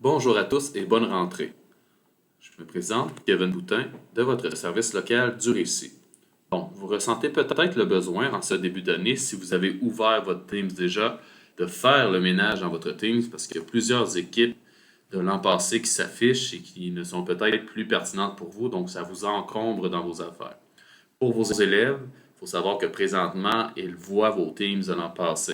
Bonjour à tous et bonne rentrée. Je me présente, Kevin Boutin, de votre service local du Récit. Bon, vous ressentez peut-être le besoin en ce début d'année, si vous avez ouvert votre Teams déjà, de faire le ménage dans votre Teams parce qu'il y a plusieurs équipes de l'an passé qui s'affichent et qui ne sont peut-être plus pertinentes pour vous, donc ça vous encombre dans vos affaires. Pour vos élèves, il faut savoir que présentement, ils voient vos Teams de l'an passé.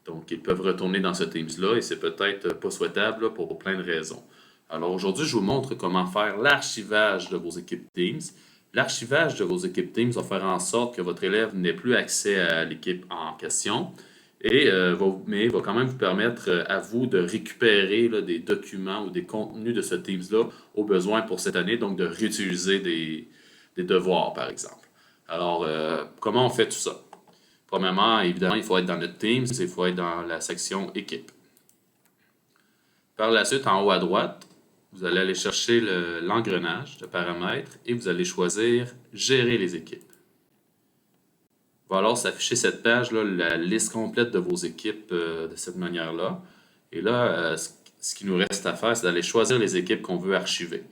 Donc, ils peuvent retourner dans ce Teams-là et c'est peut-être pas souhaitable là, pour plein de raisons. Alors aujourd'hui, je vous montre comment faire l'archivage de vos équipes Teams. L'archivage de vos équipes Teams va faire en sorte que votre élève n'ait plus accès à l'équipe en question mais va quand même vous permettre à vous de récupérer là, des documents ou des contenus de ce Teams-là au besoin pour cette année, donc de réutiliser des devoirs, par exemple. Alors, comment on fait tout ça? Premièrement, évidemment, il faut être dans notre Teams, il faut être dans la section Équipe. Par la suite, en haut à droite, vous allez aller chercher l'engrenage de paramètres et vous allez choisir Gérer les équipes. Va alors s'afficher cette page-là, la liste complète de vos équipes de cette manière-là. Et là, ce qui nous reste à faire, c'est d'aller choisir les équipes qu'on veut archiver.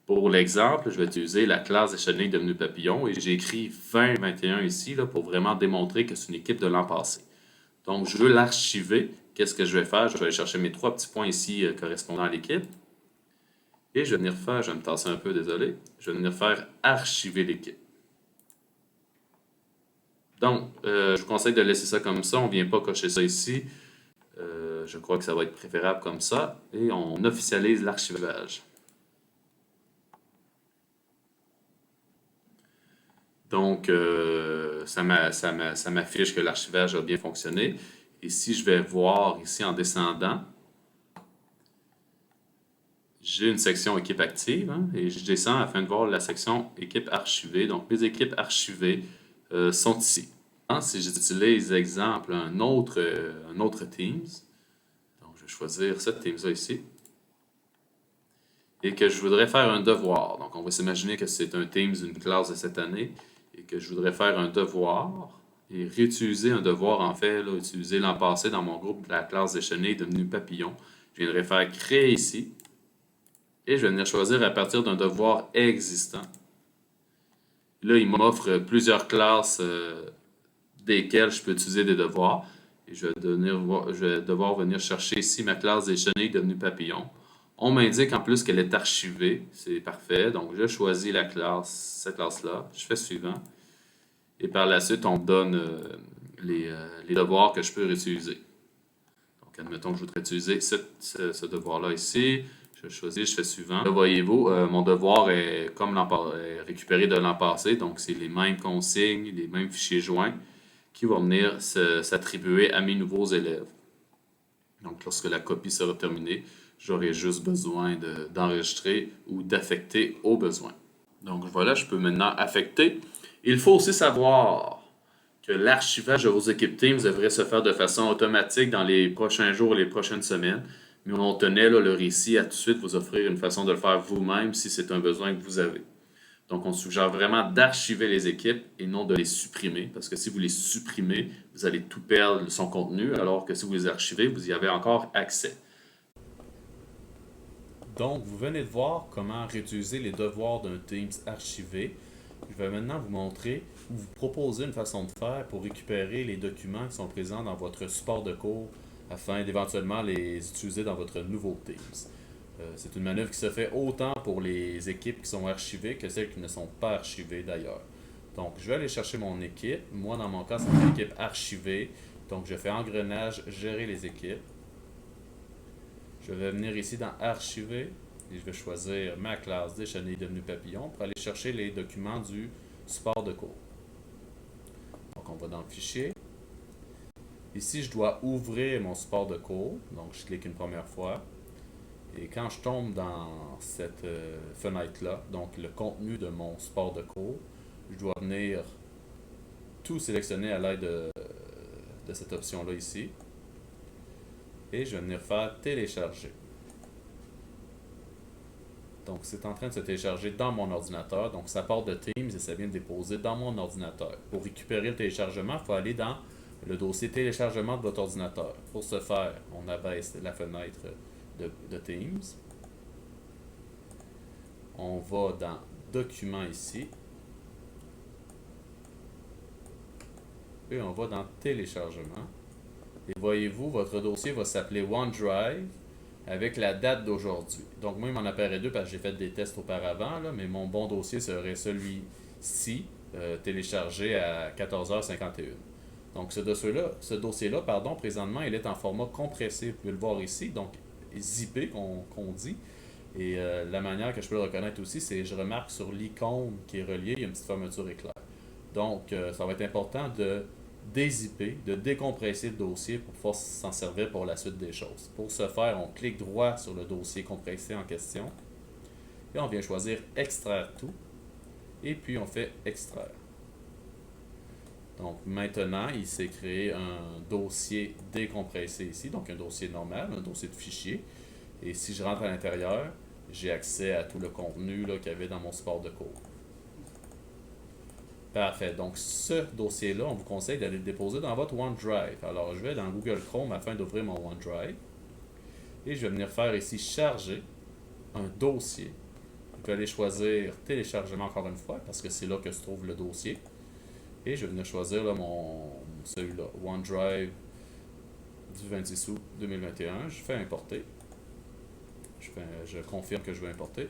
Pour l'exemple, je vais utiliser la classe des chenilles devenues papillons et j'ai écrit 2021 ici là, pour vraiment démontrer que c'est une équipe de l'an passé. Donc, je veux l'archiver. Qu'est-ce que je vais faire? Je vais aller chercher mes trois petits points ici correspondant à l'équipe. Et je vais venir faire, je vais me tasser un peu, désolé, je vais venir faire archiver l'équipe. Donc, je vous conseille de laisser ça comme ça. On ne vient pas cocher ça ici. Je crois que ça va être préférable comme ça. Et on officialise l'archivage. Donc, ça m'affiche que l'archivage a bien fonctionné. Et si je vais voir ici en descendant, j'ai une section équipe active hein, et je descends afin de voir la section équipe archivée. Donc, mes équipes archivées sont ici. Si j'utilise, exemple, un autre Teams, donc je vais choisir ce Teams-là ici, et que je voudrais faire un devoir. Donc, on va s'imaginer que c'est un Teams d'une classe de cette année, et que je voudrais faire un devoir, et réutiliser un devoir, en fait, là, utiliser l'an passé dans mon groupe de la classe des chenilles devenue papillon. Je viendrais faire créer ici, et je vais venir choisir à partir d'un devoir existant. Là, il m'offre plusieurs classes desquelles je peux utiliser des devoirs. Et je vais devoir venir chercher ici ma classe des chenilles devenues papillons. On m'indique en plus qu'elle est archivée. C'est parfait. Donc, je choisis cette classe-là. Je fais suivant. Et par la suite, on me donne les devoirs que je peux réutiliser. Donc, admettons que je voudrais utiliser ce devoir-là ici. Je choisis, je fais suivant. Là, voyez-vous, mon devoir est comme est récupéré de l'an passé. Donc, c'est les mêmes consignes, les mêmes fichiers joints qui vont venir s'attribuer à mes nouveaux élèves. Donc, lorsque la copie sera terminée, j'aurai juste besoin d'enregistrer ou d'affecter au besoin. Donc, voilà, je peux maintenant affecter. Il faut aussi savoir que l'archivage de vos équipes Teams devrait se faire de façon automatique dans les prochains jours et les prochaines semaines. Mais on tenait là, le récit à tout de suite vous offrir une façon de le faire vous-même si c'est un besoin que vous avez. Donc, on suggère vraiment d'archiver les équipes et non de les supprimer, parce que si vous les supprimez, vous allez tout perdre son contenu, alors que si vous les archivez, vous y avez encore accès. Donc, vous venez de voir comment réutiliser les devoirs d'un Teams archivé. Je vais maintenant vous montrer ou vous proposer une façon de faire pour récupérer les documents qui sont présents dans votre support de cours afin d'éventuellement les utiliser dans votre nouveau Teams. C'est une manœuvre qui se fait autant pour les équipes qui sont archivées que celles qui ne sont pas archivées d'ailleurs. Donc, je vais aller chercher mon équipe. Moi, dans mon cas, c'est une équipe archivée. Donc, je fais engrenage, gérer les équipes. Je vais venir ici dans archiver et je vais choisir ma classe des chenilles devenues papillons pour aller chercher les documents du support de cours. Donc, on va dans le fichier. Ici, je dois ouvrir mon support de cours. Donc, je clique une première fois. Et quand je tombe dans cette fenêtre-là, donc le contenu de mon support de cours, je dois venir tout sélectionner à l'aide de cette option-là ici. Et je vais venir faire télécharger. Donc, c'est en train de se télécharger dans mon ordinateur. Donc, ça part de Teams et ça vient de déposer dans mon ordinateur. Pour récupérer le téléchargement, il faut aller dans le dossier téléchargement de votre ordinateur. Pour ce faire, on abaisse la fenêtre de Teams. On va dans Documents ici. Et on va dans Téléchargement. Et voyez-vous, votre dossier va s'appeler OneDrive avec la date d'aujourd'hui. Donc moi, il m'en apparaît deux parce que j'ai fait des tests auparavant, là, mais mon bon dossier serait celui-ci, téléchargé à 14h51. Donc ce dossier-là, pardon, présentement, il est en format compressé. Vous pouvez le voir ici, donc zippé qu'on dit. Et la manière que je peux le reconnaître aussi, c'est je remarque sur l'icône qui est reliée, il y a une petite fermeture éclair. Donc, ça va être important de dézipper, de décompresser le dossier pour pouvoir s'en servir pour la suite des choses. Pour ce faire, on clique droit sur le dossier compressé en question et on vient choisir Extraire tout et puis on fait Extraire. Donc maintenant, il s'est créé un dossier décompressé ici, donc un dossier normal, un dossier de fichier. Et si je rentre à l'intérieur, j'ai accès à tout le contenu qu'il y avait dans mon support de cours. Parfait. Donc, ce dossier-là, on vous conseille d'aller le déposer dans votre OneDrive. Alors, je vais dans Google Chrome afin d'ouvrir mon OneDrive. Et je vais venir faire ici Charger un dossier. Je vais aller choisir Téléchargement encore une fois, parce que c'est là que se trouve le dossier. Et je vais venir choisir là, celui-là, OneDrive du 26 août 2021. Je fais Importer. Je confirme que je veux importer.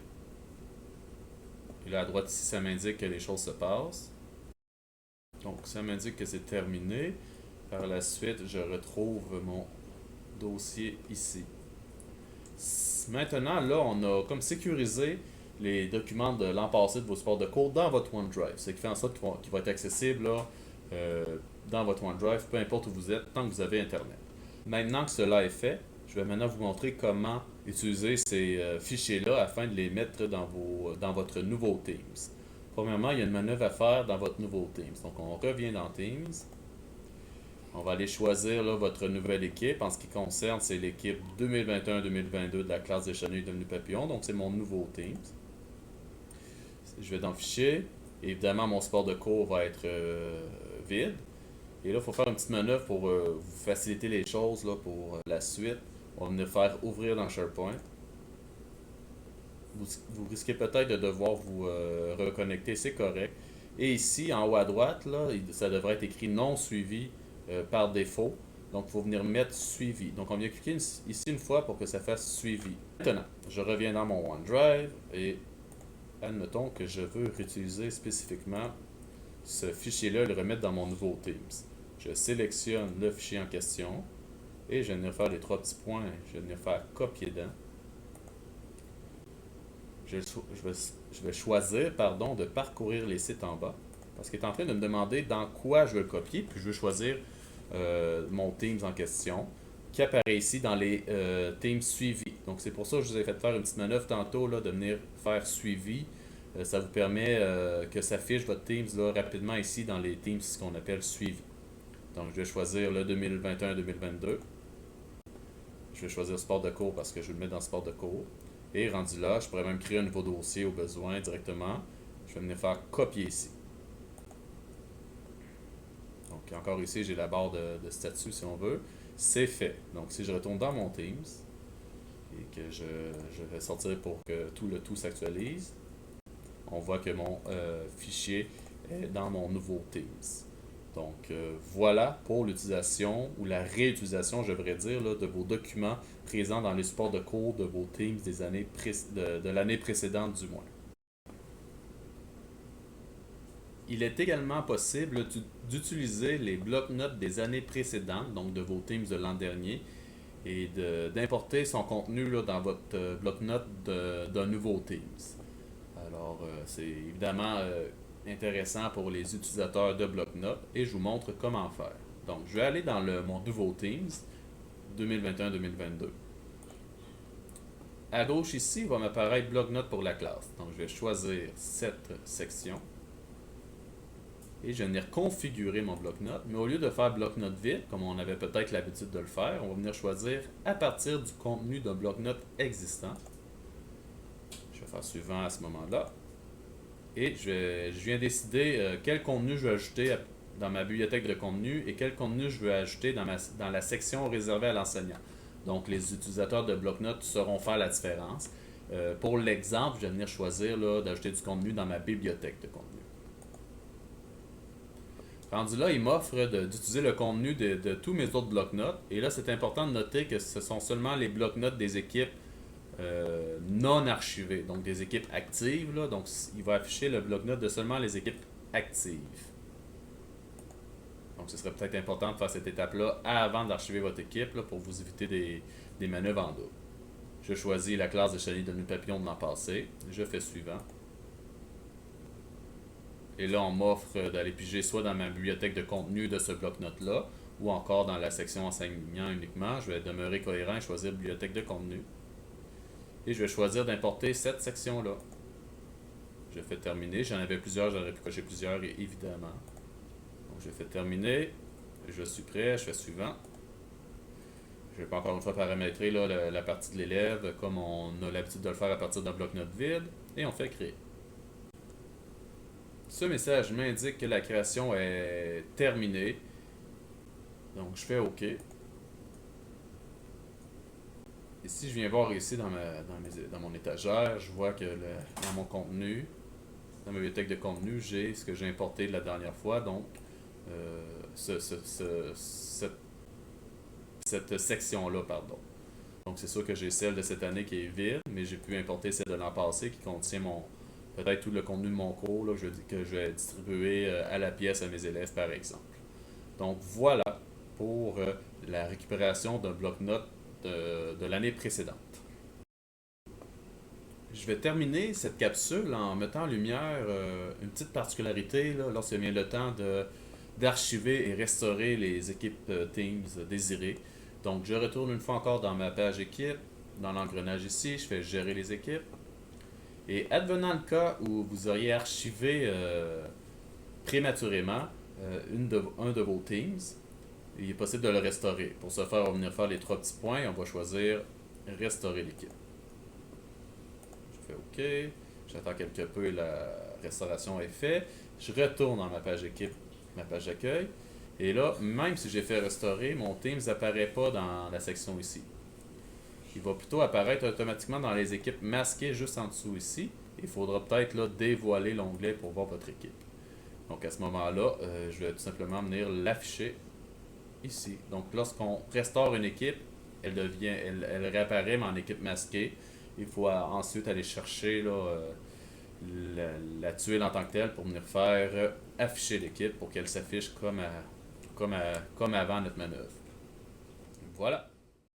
Et là, à droite ici, ça m'indique que les choses se passent. Donc, ça m'indique que c'est terminé. Par la suite, je retrouve mon dossier ici. Maintenant, là, on a comme sécurisé les documents de l'an passé de vos supports de cours dans votre OneDrive. Ce qui fait en sorte qu'il va être accessible là, dans votre OneDrive, peu importe où vous êtes, tant que vous avez Internet. Maintenant que cela est fait, je vais maintenant vous montrer comment utiliser ces fichiers-là afin de les mettre dans votre nouveau Teams. Premièrement, il y a une manœuvre à faire dans votre nouveau Teams. Donc, on revient dans Teams. On va aller choisir là, votre nouvelle équipe. En ce qui concerne, c'est l'équipe 2021-2022 de la classe des chenilles devenues papillons. Donc, c'est mon nouveau Teams. Je vais dans Fichier. Évidemment, mon support de cours va être vide. Et là, il faut faire une petite manœuvre pour vous faciliter les choses là, pour la suite. On va venir faire Ouvrir dans SharePoint. Vous risquez peut-être de devoir vous reconnecter, c'est correct. Et ici, en haut à droite, là, ça devrait être écrit non suivi par défaut. Donc, il faut venir mettre suivi. Donc, on vient cliquer ici une fois pour que ça fasse suivi. Maintenant, je reviens dans mon OneDrive et admettons que je veux réutiliser spécifiquement ce fichier-là et le remettre dans mon nouveau Teams. Je sélectionne le fichier en question et je vais venir faire les trois petits points. Je vais venir faire copier dedans. Je vais choisir de parcourir les sites en bas parce qu'il est en train de me demander dans quoi je veux le copier, puis je veux choisir mon Teams en question qui apparaît ici dans les Teams suivis. Donc c'est pour ça que je vous ai fait faire une petite manœuvre tantôt là, de venir faire suivi. Ça vous permet que ça affiche votre Teams là, rapidement ici dans les Teams ce qu'on appelle suivi. Donc je vais choisir le 2021-2022. Je vais choisir sport de cours parce que je vais le mettre dans sport de cours. Et rendu là, je pourrais même créer un nouveau dossier au besoin directement. Je vais venir faire copier ici. Donc encore ici, j'ai la barre de statut si on veut. C'est fait. Donc si je retourne dans mon Teams et que je vais sortir pour que tout s'actualise, on voit que mon fichier est dans mon nouveau Teams. Donc voilà pour l'utilisation ou la réutilisation, je devrais dire, là, de vos documents présents dans les supports de cours de vos Teams de l'année précédente du moins. Il est également possible d'utiliser les blocs-notes des années précédentes, donc de vos Teams de l'an dernier, et d'importer son contenu là, dans votre bloc-notes d'un nouveau Teams. Alors, c'est évidemment intéressant pour les utilisateurs de bloc-notes et je vous montre comment faire. Donc, je vais aller dans mon nouveau Teams 2021-2022. À gauche ici, il va m'apparaître bloc-notes pour la classe. Donc, je vais choisir cette section et je vais venir configurer mon bloc-notes. Mais au lieu de faire bloc-notes vide, comme on avait peut-être l'habitude de le faire, on va venir choisir à partir du contenu d'un bloc-notes existant. Je vais faire suivant à ce moment-là. Et je viens décider quel contenu je veux ajouter dans ma bibliothèque de contenu et quel contenu je veux ajouter dans la section réservée à l'enseignant. Donc, les utilisateurs de bloc-notes sauront faire la différence. Pour l'exemple, je vais venir choisir d'ajouter du contenu dans ma bibliothèque de contenu. Rendu là, il m'offre d'utiliser le contenu de tous mes autres blocs-notes. Et là, c'est important de noter que ce sont seulement les blocs-notes des équipes non archivées, donc des équipes actives. Là, donc, il va afficher le bloc-notes de seulement les équipes actives. Donc, ce serait peut-être important de faire cette étape-là avant d'archiver votre équipe là, pour vous éviter des manœuvres en double. Je choisis la classe de chenille de nœud papillon de l'an passé. Je fais suivant. Et là, on m'offre d'aller piger soit dans ma bibliothèque de contenu de ce bloc-notes-là, ou encore dans la section enseignant uniquement. Je vais demeurer cohérent et choisir bibliothèque de contenu. Et je vais choisir d'importer cette section-là. Je fais terminer. J'en avais plusieurs, j'aurais pu cocher plusieurs, évidemment. Donc, je fais terminer. Je suis prêt, je fais suivant. Je ne vais pas encore une fois paramétrer là, la partie de l'élève comme on a l'habitude de le faire à partir d'un bloc-notes vide. Et on fait créer. Ce message m'indique que la création est terminée. Donc je fais OK. Et si je viens voir ici dans mon étagère, je vois que dans mon contenu, dans ma bibliothèque de contenu, j'ai ce que j'ai importé de la dernière fois. Donc cette section-là, pardon. Donc c'est sûr que j'ai celle de cette année qui est vide, mais j'ai pu importer celle de l'an passé qui contient peut-être tout le contenu de mon cours là, que je vais distribuer à la pièce à mes élèves, par exemple. Donc voilà pour la récupération d'un bloc-notes de l'année précédente. Je vais terminer cette capsule en mettant en lumière une petite particularité là, lorsque vient le temps d'archiver et restaurer les équipes Teams désirées. Donc je retourne une fois encore dans ma page équipe, dans l'engrenage ici, je fais gérer les équipes. Et advenant le cas où vous auriez archivé prématurément un de vos teams, il est possible de le restaurer. Pour ce faire, on va venir faire les trois petits points. On va choisir restaurer l'équipe. Je fais OK. J'attends quelque peu et la restauration est faite. Je retourne dans ma page équipe, ma page d'accueil. Et là, même si j'ai fait restaurer, mon Teams n'apparaît pas dans la section ici. Il va plutôt apparaître automatiquement dans les équipes masquées juste en dessous ici. Il faudra peut-être là, dévoiler l'onglet pour voir votre équipe. Donc à ce moment-là, je vais tout simplement venir l'afficher ici. Donc lorsqu'on restaure une équipe, elle réapparaît mais en équipe masquée. Il faut ensuite aller chercher là, la tuile en tant que telle pour venir faire afficher l'équipe pour qu'elle s'affiche comme avant notre manœuvre. Voilà.